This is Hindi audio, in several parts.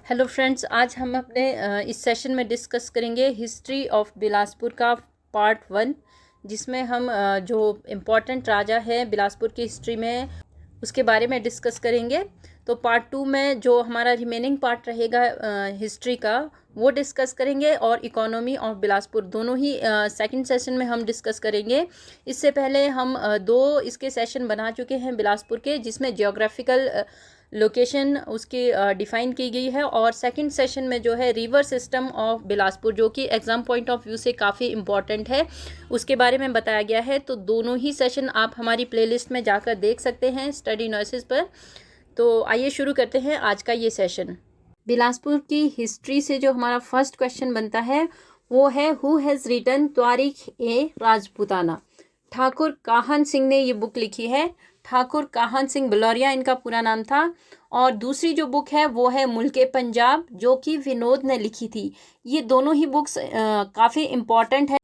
हेलो फ्रेंड्स, आज हम अपने इस सेशन में डिस्कस करेंगे हिस्ट्री ऑफ बिलासपुर का पार्ट 1, जिसमें हम जो इम्पोर्टेंट राजा है बिलासपुर की हिस्ट्री में उसके बारे में डिस्कस करेंगे। तो पार्ट 2 में जो हमारा रिमेनिंग पार्ट रहेगा हिस्ट्री का, वो डिस्कस करेंगे, और इकोनॉमी ऑफ बिलासपुर दोनों ही सेकंड सेशन में हम डिस्कस करेंगे। इससे पहले हम दो इसके सेशन बना चुके हैं बिलासपुर के, जिसमें जियोग्राफिकल लोकेशन उसकी डिफ़ाइन की गई है, और सेकंड सेशन में जो है रिवर सिस्टम ऑफ बिलासपुर, जो कि एग्ज़ाम पॉइंट ऑफ व्यू से काफ़ी इम्पॉर्टेंट है, उसके बारे में बताया गया है। तो दोनों ही सेशन आप हमारी प्लेलिस्ट में जाकर देख सकते हैं स्टडी नॉइसेस पर। तो आइए शुरू करते हैं आज का ये सेशन। बिलासपुर की हिस्ट्री से जो हमारा फर्स्ट क्वेश्चन बनता है वो है, हु हैज़ रिटन तारीख ए राजपूताना। ठाकुर काहन सिंह ने ये बुक लिखी है। ठाकुर काहन सिंह बलौरिया इनका पूरा नाम था। और दूसरी जो बुक है वो है मुल्के पंजाब, जो कि विनोद ने लिखी थी। ये दोनों ही बुक्स काफ़ी इम्पॉर्टेंट है,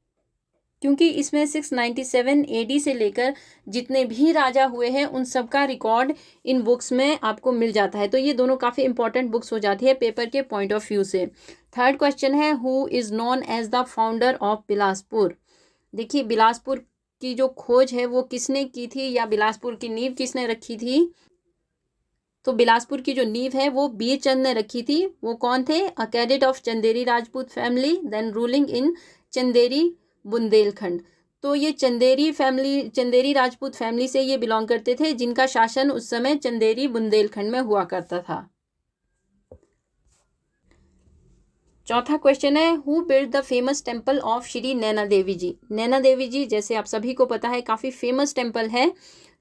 क्योंकि इसमें 697 एडी से लेकर जितने भी राजा हुए हैं उन सब का रिकॉर्ड इन बुक्स में आपको मिल जाता है। तो ये दोनों काफ़ी इंपॉर्टेंट बुक्स हो जाती है पेपर के पॉइंट ऑफ व्यू से। थर्ड क्वेश्चन है, who is known as the founder of Bilaspur. देखिए, बिलासपुर की जो खोज है वो किसने की थी, या बिलासपुर की नींव किसने रखी थी। तो बिलासपुर की जो नींव है वो बीरचंद ने रखी थी। वो कौन थे? A cadet of Chanderi Rajput family, then ruling in Chanderi Bundelkhand. तो ये चंदेरी राजपूत फैमिली से ये बिलोंग करते थे, जिनका शासन उस समय चंदेरी बुंदेलखंड में हुआ करता था। चौथा क्वेश्चन है, who build the famous temple of Shri Naina Devi ji. Naina Devi ji, जैसे आप सभी को पता है, काफ़ी फेमस टेम्पल है।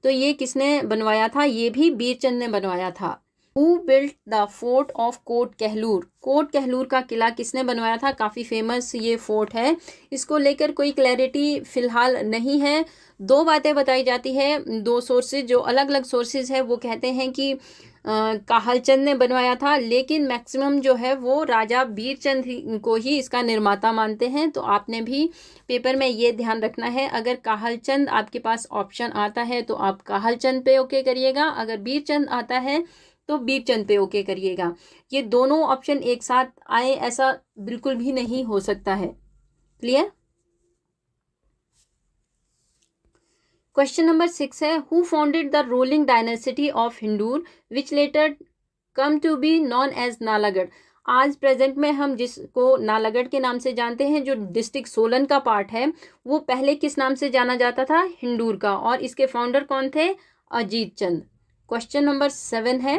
तो ये किसने बनवाया था? ये भी बीरचंद ने बनवाया था। Who built the fort of Kot Kahlur. Kot Kahlur का किला किसने बनवाया था? काफ़ी फेमस ये फोर्ट है। इसको लेकर कोई क्लैरिटी फिलहाल नहीं है। दो बातें बताई जाती है, दो सोर्सेज, जो अलग अलग सोर्सेज है वो कहते हैं कि काहलचंद ने बनवाया था, लेकिन मैक्सिमम जो है वो राजा बीरचंद को ही इसका निर्माता मानते हैं। तो आपने भी पेपर में ये ध्यान रखना है, अगर काहलचंद आपके पास ऑप्शन आता है तो आप काहलचंद पे ओके करिएगा, अगर बीरचंद आता है तो बीरचंद पे ओके करिएगा। ये दोनों ऑप्शन एक साथ आए ऐसा बिल्कुल भी नहीं हो सकता है। क्लियर? क्वेश्चन नंबर 6 है, who founded the ruling dynasty of Hindur which later came to be known as Nalagarh. आज प्रेजेंट में हम जिसको नालागढ़ के नाम से जानते हैं, जो डिस्ट्रिक्ट सोलन का पार्ट है, वो पहले किस नाम से जाना जाता था? हिंदूर का। और इसके फाउंडर कौन थे? अजीत चंद। क्वेश्चन नंबर 7 है,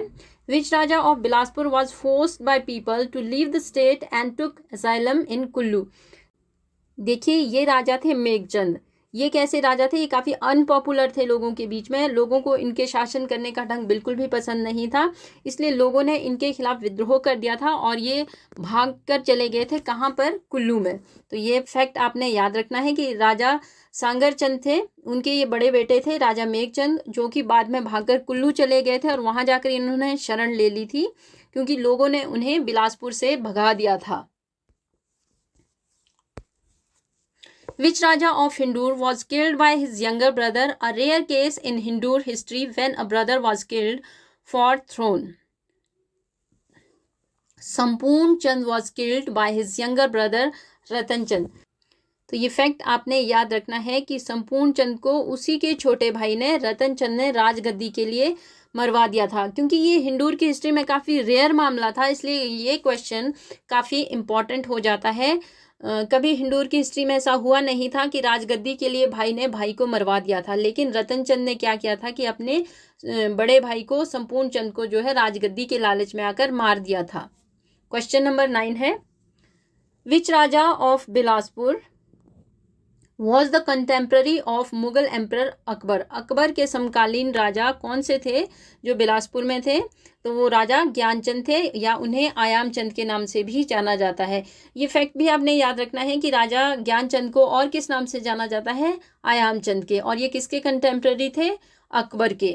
which raja of Bilaspur was forced by people to leave the state and took asylum in Kullu. देखिए, ये राजा थे मेघचंद। ये कैसे राजा थे? ये काफ़ी अनपॉपुलर थे लोगों के बीच में, लोगों को इनके शासन करने का ढंग बिल्कुल भी पसंद नहीं था, इसलिए लोगों ने इनके खिलाफ विद्रोह कर दिया था, और ये भाग कर चले गए थे। कहाँ पर? कुल्लू में। तो ये फैक्ट आपने याद रखना है कि राजा सांगर चंद थे, उनके ये बड़े बेटे थे राजा मेघचंद, जो कि बाद में भागकर कुल्लू चले गए थे, और वहाँ जाकर इन्होंने शरण ले ली थी, क्योंकि लोगों ने उन्हें बिलासपुर से भगा दिया था। Which Raja of Hindur was killed by his younger brother? A rare case in Hindu history when a brother was killed for throne. संपूर्ण चंद was killed by his younger brother रतन चंद। तो ये फैक्ट आपने याद रखना है कि संपूर्ण चंद को उसी के छोटे भाई ने, रतन चंद ने, राजगद्दी के लिए मरवा दिया था। क्योंकि ये हिंदूर की हिस्ट्री में काफ़ी रेयर मामला था, इसलिए ये क्वेश्चन काफ़ी इम्पॉर्टेंट हो जाता है। कभी हिंदूर की हिस्ट्री में ऐसा हुआ नहीं था कि राजगद्दी के लिए भाई ने भाई को मरवा दिया था, लेकिन रतन चंद ने क्या किया था कि अपने बड़े भाई को, संपूर्ण चंद को, जो है राजगद्दी के लालच में आकर मार दिया था। क्वेश्चन नंबर 9 है, which raja of Bilaspur was the contemporary of Mughal emperor Akbar. Akbar के समकालीन राजा कौन से थे जो बिलासपुर में थे? तो वो राजा ज्ञानचंद थे, या उन्हें आयाम चंद के नाम से भी जाना जाता है। ये फैक्ट भी आपने याद रखना है कि राजा ज्ञानचंद को और किस नाम से जाना जाता है? आयाम चंद के। और ये किसके कंटेम्प्रेरी थे? अकबर के।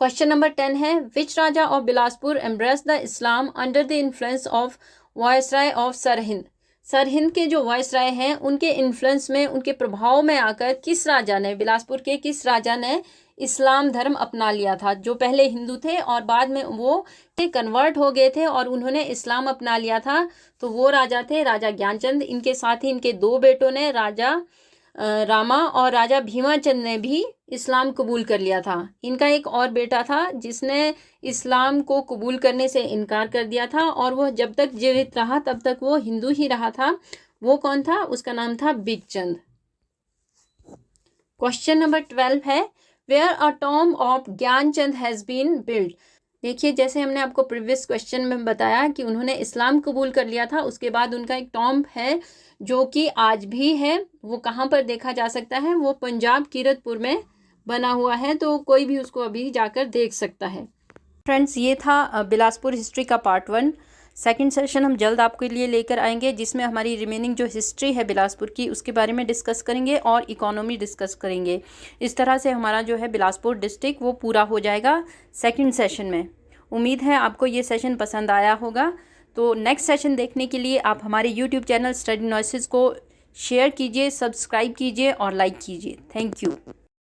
क्वेश्चन नंबर 10 है, which raja of Bilaspur embrace the Islam under the influence of viceroy of Sirhind. Sirhind के जो वायसराय हैं उनके इन्फ्लुएंस में, उनके प्रभाव में आकर किस राजा ने, बिलासपुर के किस राजा ने इस्लाम धर्म अपना लिया था? जो पहले हिंदू थे और बाद में वो कन्वर्ट हो गए थे और उन्होंने इस्लाम अपना लिया था, तो वो राजा थे राजा ज्ञानचंद। इनके साथ ही इनके दो बेटों ने, राजा रामा और राजा भीमाचंद ने भी इस्लाम कबूल कर लिया था। इनका एक और बेटा था जिसने इस्लाम को कबूल करने से इनकार कर दिया था और वह जब तक जीवित रहा तब तक वो हिंदू ही रहा था। वो कौन था? उसका नाम था बिगचंद। क्वेश्चन नंबर 12 है, where a tomb of Gyanchand has been build. देखिए, जैसे हमने आपको प्रीवियस क्वेश्चन में बताया कि उन्होंने इस्लाम कबूल कर लिया था, उसके बाद उनका एक टॉम्ब है जो कि आज भी है। वो कहाँ पर देखा जा सकता है? वो पंजाब कीरतपुर में बना हुआ है, तो कोई भी उसको अभी जाकर देख सकता है। फ्रेंड्स, ये था बिलासपुर हिस्ट्री का पार्ट 1। सेकंड सेशन हम जल्द आपके लिए लेकर आएंगे, जिसमें हमारी रिमेनिंग जो हिस्ट्री है बिलासपुर की उसके बारे में डिस्कस करेंगे और इकोनॉमी डिस्कस करेंगे। इस तरह से हमारा जो है बिलासपुर डिस्ट्रिक्ट वो पूरा हो जाएगा सेकंड सेशन में। उम्मीद है आपको ये सेशन पसंद आया होगा। तो नेक्स्ट सेशन देखने के लिए आप हमारे यूट्यूब चैनल स्टडी नॉइसेस को शेयर कीजिए, सब्सक्राइब कीजिए और लाइक कीजिए। Thank you.